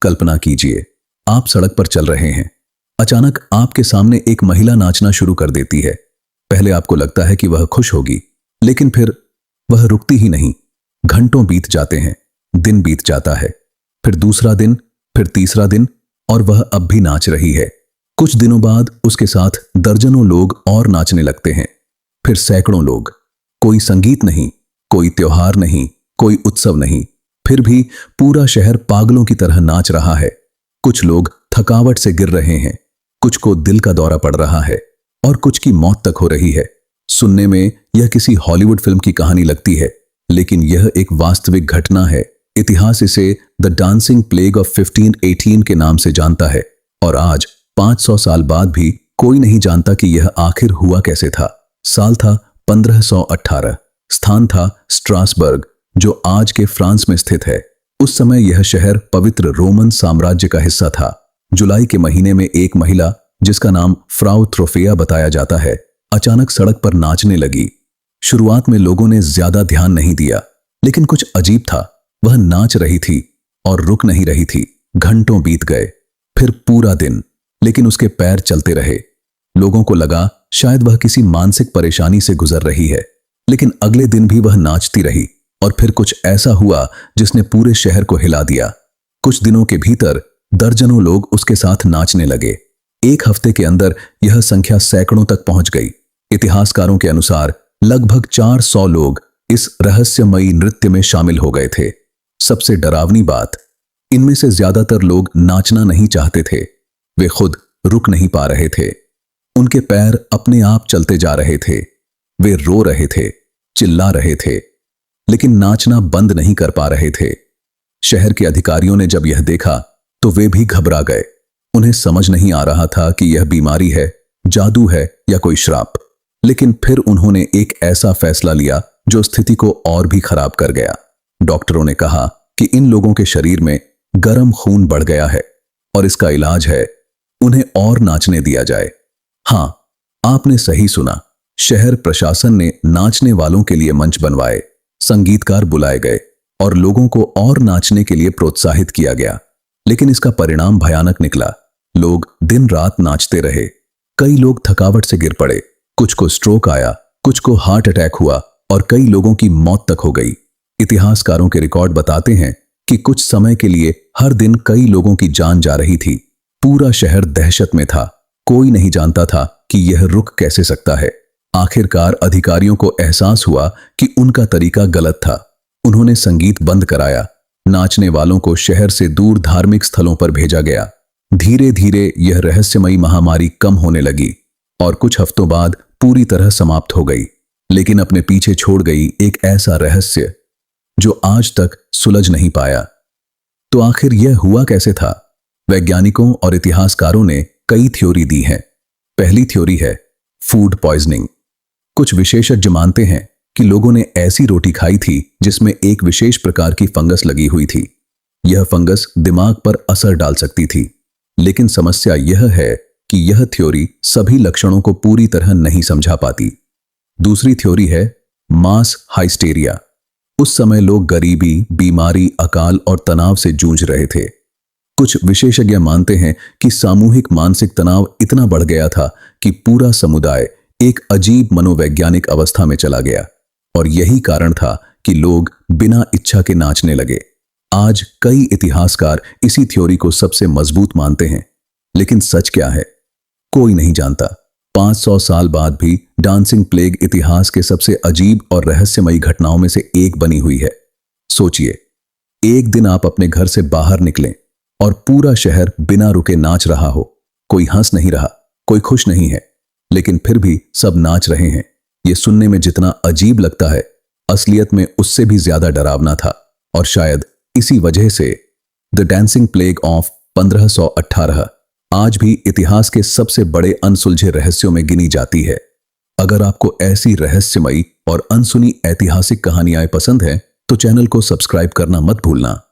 कल्पना कीजिए, आप सड़क पर चल रहे हैं। अचानक आपके सामने एक महिला नाचना शुरू कर देती है। पहले आपको लगता है कि वह खुश होगी, लेकिन फिर वह रुकती ही नहीं। घंटों बीत जाते हैं, दिन बीत जाता है, फिर दूसरा दिन, फिर तीसरा दिन, और वह अब भी नाच रही है। कुछ दिनों बाद उसके साथ दर्जनों लोग और नाचने लगते हैं, फिर सैकड़ों लोग। कोई संगीत नहीं, कोई त्योहार नहीं, कोई उत्सव नहीं, फिर भी पूरा शहर पागलों की तरह नाच रहा है। कुछ लोग थकावट से गिर रहे हैं, कुछ को दिल का दौरा पड़ रहा है, और कुछ की मौत तक हो रही है। सुनने में यह किसी हॉलीवुड फिल्म की कहानी लगती है, लेकिन यह एक वास्तविक घटना है। इतिहास इसे द डांसिंग प्लेग ऑफ 1518 के नाम से जानता है, और आज 500 साल बाद भी कोई नहीं जानता कि यह आखिर हुआ कैसे था। साल था 1518, स्थान था स्ट्रासबर्ग, जो आज के फ्रांस में स्थित है। उस समय यह शहर पवित्र रोमन साम्राज्य का हिस्सा था। जुलाई के महीने में एक महिला, जिसका नाम फ्राउ थ्रोफेया बताया जाता है, अचानक सड़क पर नाचने लगी। शुरुआत में लोगों ने ज्यादा ध्यान नहीं दिया, लेकिन कुछ अजीब था। वह नाच रही थी और रुक नहीं रही थी। घंटों बीत गए, फिर पूरा दिन, लेकिन उसके पैर चलते रहे। लोगों को लगा शायद वह किसी मानसिक परेशानी से गुजर रही है, लेकिन अगले दिन भी वह नाचती रही, और फिर कुछ ऐसा हुआ जिसने पूरे शहर को हिला दिया। कुछ दिनों के भीतर दर्जनों लोग उसके साथ नाचने लगे। एक हफ्ते के अंदर यह संख्या सैकड़ों तक पहुंच गई। इतिहासकारों के अनुसार लगभग 400 लोग इस रहस्यमयी नृत्य में शामिल हो गए थे। सबसे डरावनी बात, इनमें से ज्यादातर लोग नाचना नहीं चाहते थे। वे खुद रुक नहीं पा रहे थे। उनके पैर अपने आप चलते जा रहे थे। वे रो रहे थे, चिल्ला रहे थे, लेकिन नाचना बंद नहीं कर पा रहे थे। शहर के अधिकारियों ने जब यह देखा तो वे भी घबरा गए। उन्हें समझ नहीं आ रहा था कि यह बीमारी है, जादू है या कोई श्राप। लेकिन फिर उन्होंने एक ऐसा फैसला लिया जो स्थिति को और भी खराब कर गया। डॉक्टरों ने कहा कि इन लोगों के शरीर में गर्म खून बढ़ गया है, और इसका इलाज है उन्हें और नाचने दिया जाए। हां, आपने सही सुना। शहर प्रशासन ने नाचने वालों के लिए मंच बनवाए, संगीतकार बुलाए गए, और लोगों को और नाचने के लिए प्रोत्साहित किया गया। लेकिन इसका परिणाम भयानक निकला। लोग दिन रात नाचते रहे। कई लोग थकावट से गिर पड़े, कुछ को स्ट्रोक आया, कुछ को हार्ट अटैक हुआ, और कई लोगों की मौत तक हो गई। इतिहासकारों के रिकॉर्ड बताते हैं कि कुछ समय के लिए हर दिन कई लोगों की जान जा रही थी। पूरा शहर दहशत में था। कोई नहीं जानता था कि यह रुक कैसे सकता है। आखिरकार अधिकारियों को एहसास हुआ कि उनका तरीका गलत था। उन्होंने संगीत बंद कराया। नाचने वालों को शहर से दूर धार्मिक स्थलों पर भेजा गया। धीरे धीरे यह रहस्यमयी महामारी कम होने लगी, और कुछ हफ्तों बाद पूरी तरह समाप्त हो गई। लेकिन अपने पीछे छोड़ गई एक ऐसा रहस्य जो आज तक सुलझ नहीं पाया। तो आखिर यह हुआ कैसे था? वैज्ञानिकों और इतिहासकारों ने कई थ्योरी दी हैं। पहली थ्योरी है फूड पॉइजनिंग। कुछ विशेषज्ञ मानते हैं कि लोगों ने ऐसी रोटी खाई थी जिसमें एक विशेष प्रकार की फंगस लगी हुई थी। यह फंगस दिमाग पर असर डाल सकती थी। लेकिन समस्या यह है कि यह थ्योरी सभी लक्षणों को पूरी तरह नहीं समझा पाती। दूसरी थ्योरी है मास हाइस्टेरिया। उस समय लोग गरीबी, बीमारी, अकाल और तनाव से जूझ रहे थे। कुछ विशेषज्ञ मानते हैं कि सामूहिक मानसिक तनाव इतना बढ़ गया था कि पूरा समुदाय एक अजीब मनोवैज्ञानिक अवस्था में चला गया, और यही कारण था कि लोग बिना इच्छा के नाचने लगे। आज कई इतिहासकार इसी थ्योरी को सबसे मजबूत मानते हैं, लेकिन सच क्या है कोई नहीं जानता। 500 साल बाद भी डांसिंग प्लेग इतिहास के सबसे अजीब और रहस्यमयी घटनाओं में से एक बनी हुई है। सोचिए, एक दिन आप अपने घर से बाहर निकलें और पूरा शहर बिना रुके नाच रहा हो। कोई हंस नहीं रहा, कोई खुश नहीं है, लेकिन फिर भी सब नाच रहे हैं। यह सुनने में जितना अजीब लगता है, असलियत में उससे भी ज्यादा डरावना था। और शायद इसी वजह से द डांसिंग प्लेग ऑफ 1518 आज भी इतिहास के सबसे बड़े अनसुलझे रहस्यों में गिनी जाती है। अगर आपको ऐसी रहस्यमयी और अनसुनी ऐतिहासिक कहानियां पसंद हैं, तो चैनल को सब्सक्राइब करना मत भूलना।